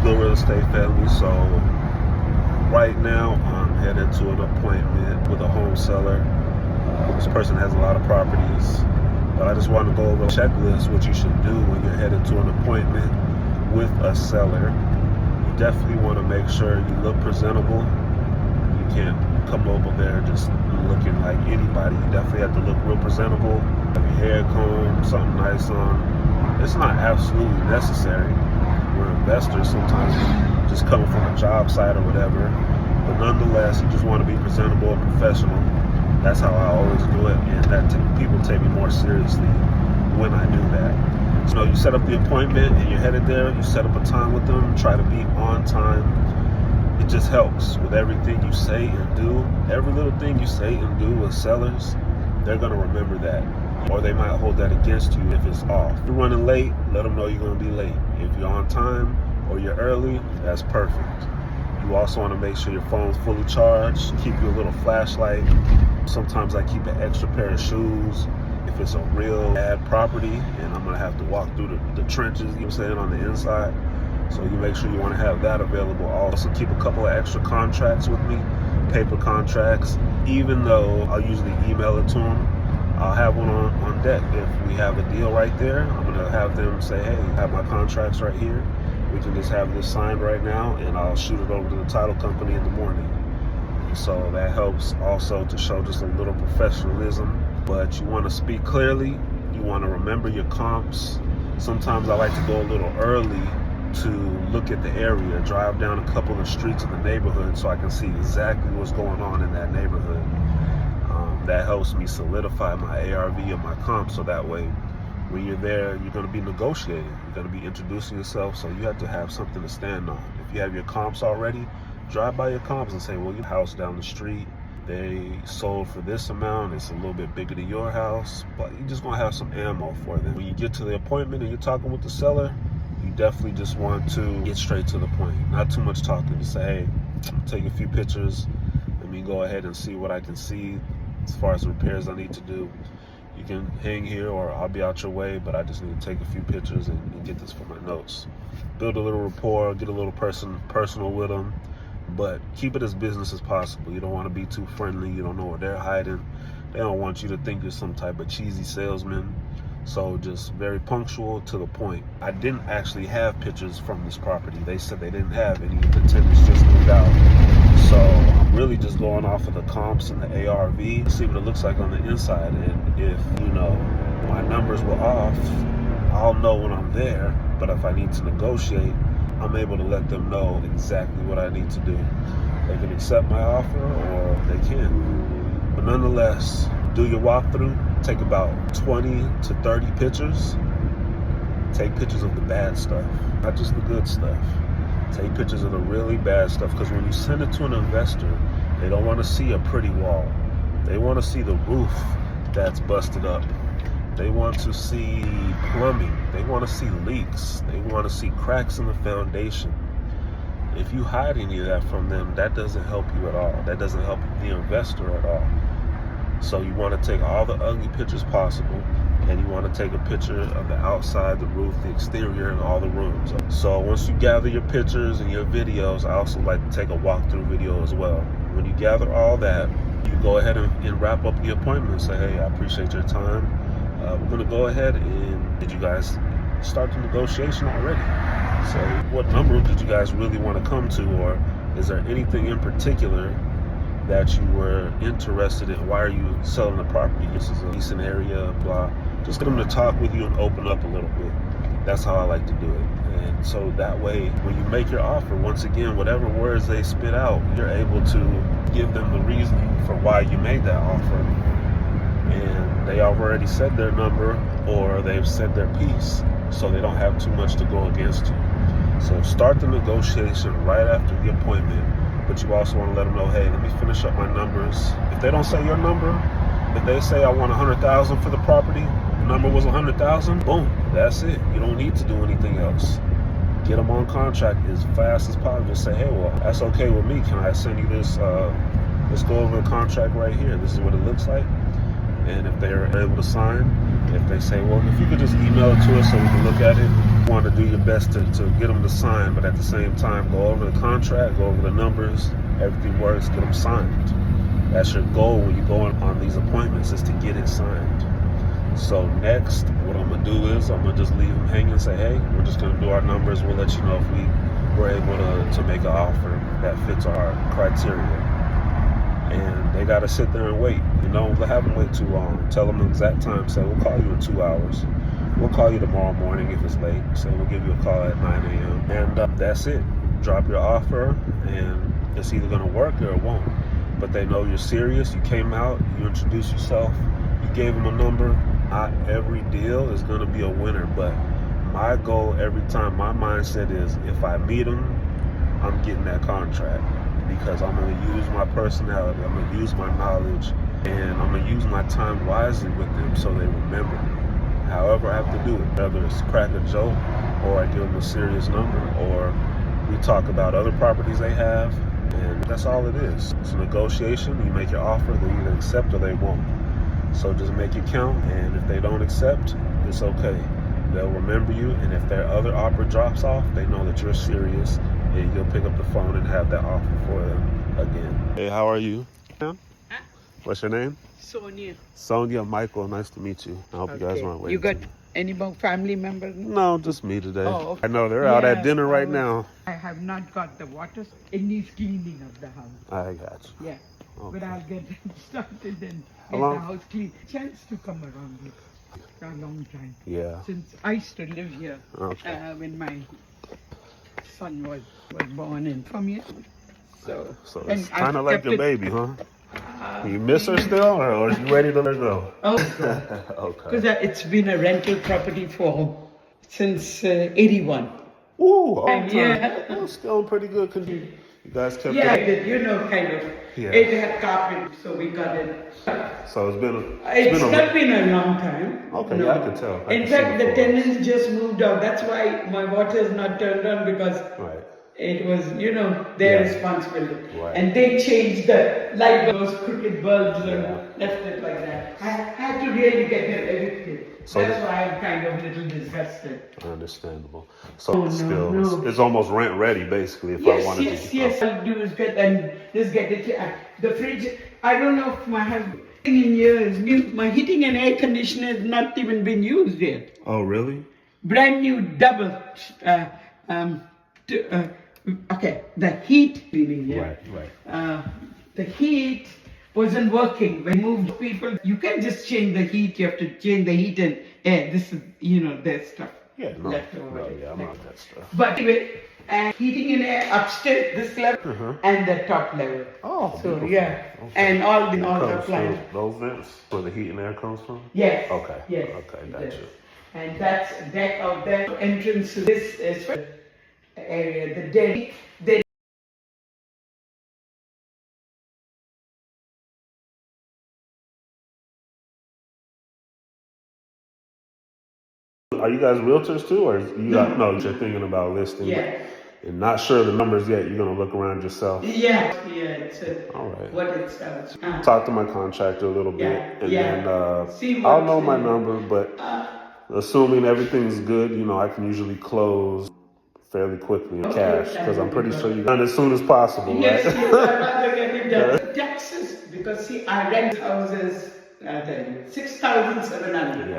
good, real estate family? So right now I'm headed to an appointment with a home seller. This person has a lot of properties, but I just want to go over a checklist, what you should do when you're headed to an appointment with a seller. You definitely want to make sure you look presentable. You can't come over there just looking like anybody. You definitely have to look real presentable. Have your hair combed, something nice on. It's not absolutely necessary. We're investors, sometimes we just coming from a job site or whatever, but nonetheless, you just want to be presentable and professional. That's how I always do it, and people take me more seriously when I do that. So you set up the appointment and you're headed there, you set up a time with them, try to be on time. It just helps with everything you say and do. Every little thing you say and do with sellers, they're going to remember that. Or they might hold that against you if it's off. If you're running late, let them know you're going to be late. If you're on time or you're early, that's perfect. You also want to make sure your phone's fully charged. Keep your little flashlight. Sometimes I keep an extra pair of shoes if it's a real bad property and I'm going to have to walk through the trenches, you know what I'm saying, on the inside. So you make sure you want to have that available. Also keep a couple of extra contracts with me, paper contracts. Even though I'll usually email it to them, I'll have one on deck. If we have a deal right there, I'm going to have them say, hey, I have my contracts right here. We can just have this signed right now, and I'll shoot it over to the title company in the morning. So that helps also to show just a little professionalism. But you want to speak clearly. You want to remember your comps. Sometimes I like to go a little early to look at the area, drive down a couple of streets in the neighborhood so I can see exactly what's going on in that neighborhood. That helps me solidify my ARV and my comp, so that way when you're there, you're going to be negotiating. You're going to be introducing yourself, so you have to have something to stand on. If you have your comps already, drive by your comps and say, well, your house down the street, they sold for this amount, it's a little bit bigger than your house, but you're just going to have some ammo for them. When you get to the appointment and you're talking with the seller, you definitely just want to get straight to the point. Not too much talking. Just say, hey, take a few pictures. Let me go ahead and see what I can see as far as the repairs I need to do. You can hang here or I'll be out your way, but I just need to take a few pictures and get this for my notes. Build a little rapport, get a little personal with them, but keep it as business as possible. You don't want to be too friendly. You don't know what they're hiding. They don't want you to think you're some type of cheesy salesman. So just very punctual, to the point. I didn't actually have pictures from this property. They said they didn't have any. The tenants just moved out. So I'm really just going off of the comps and the ARV, see what it looks like on the inside. And if, my numbers were off, I'll know when I'm there. But if I need to negotiate, I'm able to let them know exactly what I need to do. They can accept my offer or they can't. But nonetheless, do your walkthrough. Take about 20 to 30 pictures. Take pictures of the bad stuff, not just the good stuff. Take pictures of the really bad stuff, because when you send it to an investor, they don't want to see a pretty wall. They want to see the roof that's busted up. They want to see plumbing. They want to see leaks. They want to see cracks in the foundation. If you hide any of that from them, that doesn't help you at all. That doesn't help the investor at all. So you want to take all the ugly pictures possible, and you want to take a picture of the outside, the roof, the exterior, and all the rooms. So once you gather your pictures and your videos, I also like to take a walkthrough video as well. When you gather all that, you go ahead and wrap up the appointment and say, hey, I appreciate your time. We're going to go ahead and did you guys start the negotiation already? So what number did you guys really want to come to, or is there anything in particular that you were interested in? Why are you selling the property? This is a decent area, blah. Just get them to talk with you and open up a little bit. That's how I like to do it. And so that way, when you make your offer, once again, whatever words they spit out, you're able to give them the reasoning for why you made that offer. And they already said their number, or they've said their piece, so they don't have too much to go against you. So start the negotiation right after the appointment. But you also want to let them know, hey, let me finish up my numbers. If they don't say your number, if they say I want $100,000 for the property, the number was $100,000, boom, that's it. You don't need to do anything else. Get them on contract as fast as possible. Just say, hey, well, that's okay with me. Can I send you this? Let's go over the contract right here. This is what it looks like. And if they're able to sign, if they say, well, if you could just email it to us so we can look at it, You want to do your best to get them to sign, but at the same time, go over the contract, go over the numbers, everything works, get them signed. That's your goal when you go on these appointments, is to get it signed. So next, what I'm gonna do is I'm gonna just leave them hanging and say, hey, we're just gonna do our numbers. We'll let you know if we're able to make an offer that fits our criteria. And they gotta sit there and wait. Don't have them wait too long. Tell them the exact time. Say, we'll call you in 2 hours. We'll call you tomorrow morning if it's late. Say, we'll give you a call at 9 a.m. And that's it. Drop your offer, and it's either gonna work or it won't. But they know you're serious. You came out, you introduced yourself, you gave them a number. Not every deal is going to be a winner, but my goal every time, my mindset is, if I meet them, I'm getting that contract, because I'm going to use my personality, I'm going to use my knowledge, and I'm going to use my time wisely with them so they remember me. However I have to do it, whether it's crack a joke, or I give them a serious number, or we talk about other properties they have, and that's all it is. It's a negotiation. You make your offer, they either accept or they won't. So just make it count, and if they don't accept, it's okay. They'll remember you, and if their other offer drops off, they know that you're serious, and you'll pick up the phone and have that offer for them again. Hey, how are you? Huh? What's your name? Sonia. Sonia, Michael, nice to meet you. I hope you guys weren't waiting. You got any more family members? No, just me today. Oh, okay. I know they're out at dinner right now. I have not got the water. It needs cleaning of the house. I got you. Yeah. Okay. But I'll get it started and get the long? house clean. Chance to come around here for a long time. Yeah. Since I used to live here when my son was born in from here. So it's kind of like your baby, huh? You miss her still, or are you ready to let her go? Oh, okay. Because it's been a rental property since 81. Ooh, all time. Yeah. Well, still pretty good. You guys kept it? Kind of. Yeah. It had carpet, so we got it. So it's not been a long time. Okay, no. yeah, I can tell. In fact, the tenants just moved out. That's why my water is not turned on, because it was, their responsibility. Right. And they changed the light bulbs, crooked bulbs, and left it like that. I had to really get it evicted. So that's why I'm kind of a little disgusted. Understandable. So it's almost rent ready, basically, if I wanted to. Yes, I'll do is get it. The fridge, I don't know if my husband, in years, my heating and air conditioner has not even been used yet. Oh, really? Brand new double, the heat cleaning, Right. The heat wasn't working. When you move people, you can't just change the heat. You have to change the heat and air. This is, their stuff. Yeah, I'm not that stuff. But anyway, heating and air upstairs, this level, and the top level. Oh, so beautiful. yeah, Okay. and all the appliances. Those vents where the heat and air comes from? Yes. Okay. Yes. Okay, gotcha. And that's deck out there. Entrance to this is area. The den. Are you guys realtors too, or you're thinking about listing? Yeah. And not sure of the numbers yet. You're gonna look around yourself. Yeah. It's all right. What it sounds. Talk to my contractor a little bit, and then See I'll know my number. But assuming everything's good, I can usually close fairly quickly in cash, because I'm pretty sure you're done as soon as possible, yes, right? Yes, I'd rather get it done. Taxes, because I rent houses at 6,700.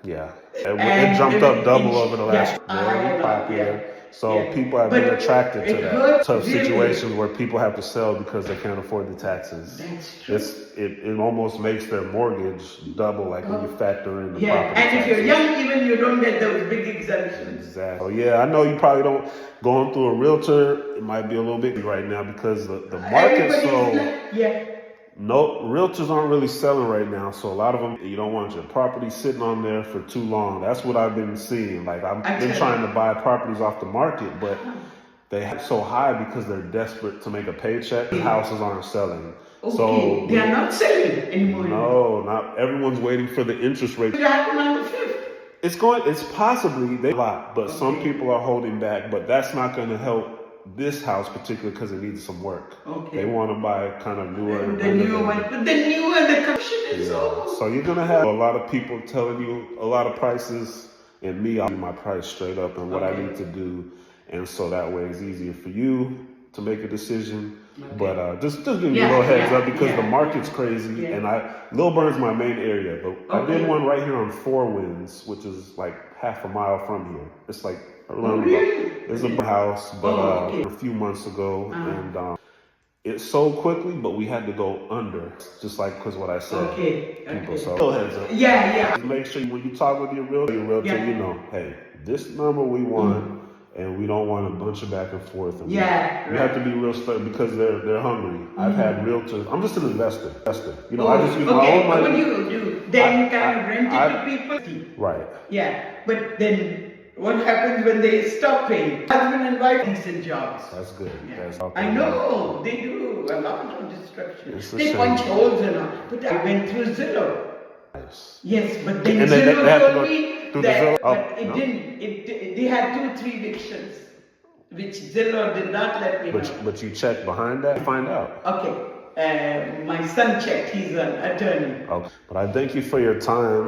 Yeah. It jumped up double over the last year. Very popular. So people have been attracted to that tough situations where people have to sell because they can't afford the taxes. That's true. It almost makes their mortgage double, like when you factor in the property and taxes. if you're young, even you don't get those big exemptions. Exactly. Yeah, I know you probably don't. Going through a realtor, it might be a little bit right now because the market's No, realtors aren't really selling right now, so a lot of them, you don't want your property sitting on there for too long. That's what I've been seeing. Like, I've been trying to buy properties off the market, but they're so high because they're desperate to make a paycheck. The houses aren't selling. Okay, so they are not selling anymore. No, not everyone's waiting for the interest rate. It happened on the 5th. It's possibly a lot, but some people are holding back, but that's not going to help this house particularly because it needs some work. Okay. They want to buy kind of newer. The newer one, but the newer the condition is so. So you're going to have a lot of people telling you a lot of prices And me, I'll do my price straight up and what I need to do. And so that way it's easier for you to make a decision. Okay. But just giving you a little heads up because the market's crazy. Yeah. And Lilburn's my main area. But I did one right here on Four Winds, which is like half a mile from here. It's like around it's a house, but a few months ago. And it sold quickly, but we had to go under, just like because what I said. People, so little heads up. Just make sure when you talk with your realtor, you know, hey, this number we want, and we don't want a bunch of back and forth. And you have to be real straight because they're hungry. I've had realtors. I'm just an investor. You know, I just use my own money. What do you do? Then kind of rent it to people. Right. Yeah, but then what happens when they stop paying? Husband and wife decent jobs. That's good. Yeah. That's I know they do a lot of destruction. They shame. punch holes and all. But I went through Zillow. Nice. Yes, but then And Zillow they have to told go me through that the Zillow? but it didn't. They had 2-3 evictions, which Zillow did not let me know. But you check behind that, find out. Okay. My son checked. He's an attorney. Okay. But I thank you for your time.